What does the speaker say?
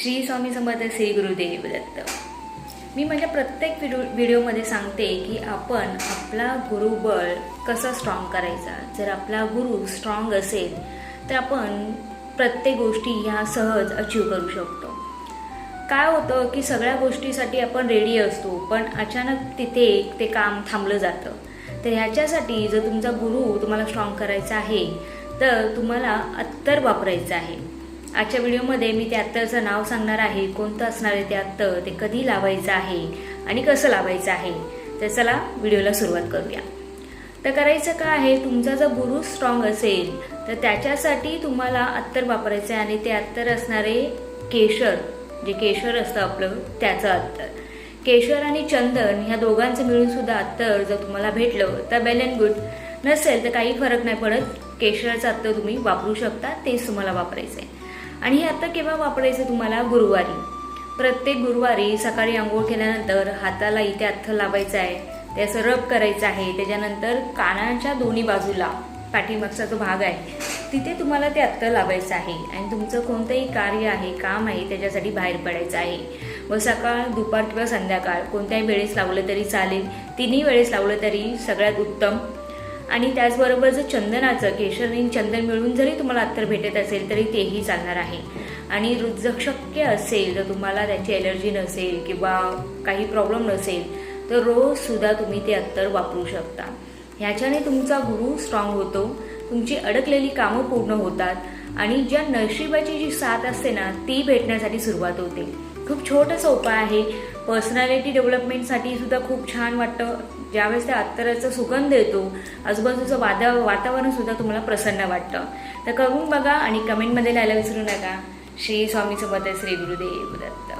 श्री स्वामी समर्थ, श्री गुरुदेव दत्त। मी माझ्या प्रत्येक व्हिडिओमध्ये सांगते की आपण आपला गुरुबळ कसं स्ट्रॉंग करायचा। जर आपला गुरु स्ट्रॉंग असेल तर आपण प्रत्येक गोष्टी ह्या सहज अचीव करू शकतो। काय होतं की सगळ्या गोष्टीसाठी आपण रेडी असतो, पण अचानक तिथे ते काम थांबलं जातं। तर ह्याच्यासाठी जर तुमचा गुरु तुम्हाला स्ट्रॉंग करायचा आहे तर तुम्हाला अत्तर वापरायचं आहे। आजच्या व्हिडिओमध्ये मी त्या अत्तरचं नाव सांगणार आहे, कोणतं असणार आहे ते अत्तर, ते कधी लावायचं आहे आणि कसं लावायचं आहे। तर चला व्हिडिओला सुरुवात करूया। तर करायचं काय आहे, तुमचा जर गुरु स्ट्रॉंग असेल तर त्याच्यासाठी तुम्हाला अत्तर वापरायचं आहे आणि ते अत्तर असणारे केशर, जे केशर असतं आपलं त्याचं अत्तर। केशर आणि चंदन ह्या दोघांचं मिळून सुद्धा अत्तर जर तुम्हाला भेटलं तर वेल अँड गुड, नसेल तर काही फरक नाही पडत। केशराचं अत्तर तुम्ही वापरू शकता, तेच तुम्हाला वापरायचं आहे। आणि हे अत्तर केव्हा वापरायचं तुम्हाला? गुरुवारी। प्रत्येक गुरुवारी सकाळी आंघोळ केल्यानंतर हाताला इथे अत्तर लावायचं आहे, ते असं रब करायचं आहे। त्याच्यानंतर कानाच्या दोन्ही बाजूला पाठीमागचा जो भाग आहे तिथे तुम्हाला ते अत्तर लावायचं आहे आणि तुमचं कोणतंही कार्य आहे, काम आहे, त्याच्यासाठी बाहेर पडायचं आहे। मग सकाळ, दुपार किंवा संध्याकाळ कोणत्याही वेळेस लावलं तरी चालेल, तिन्ही वेळेस लावलं तरी सगळ्यात उत्तम। आणि त्याचबरोबर जर चंदनाचं, केशर आणि चंदन मिळून जरी तुम्हाला अत्तर भेटत असेल तरी तेही चालणार आहे। आणि जर शक्य असेल, जर तुम्हाला त्याची ॲलर्जी नसेल किंवा काही प्रॉब्लेम नसेल तर रोजसुद्धा तुम्ही ते अत्तर वापरू शकता। ह्याच्याने तुमचा गुरु स्ट्रॉंग होतो, तुमची अडकलेली कामं पूर्ण होतात आणि ज्या नशिबाची जी साथ असते ना ती भेटण्यासाठी सुरुवात होते। खूप छोटासा उपाय आहे, पर्सनॅलिटी डेव्हलपमेंटसाठी सुद्धा खूप छान वाटतं। ज्यावेळेस त्या अत्तराचा सुगंध येतो, आजूबाजूचं वातावरण सुद्धा तुम्हाला प्रसन्न वाटतं। तर करून बघा आणि कमेंटमध्ये लिहायला विसरू नका। श्री स्वामी समर्थ, श्री गुरुदेव दत्त।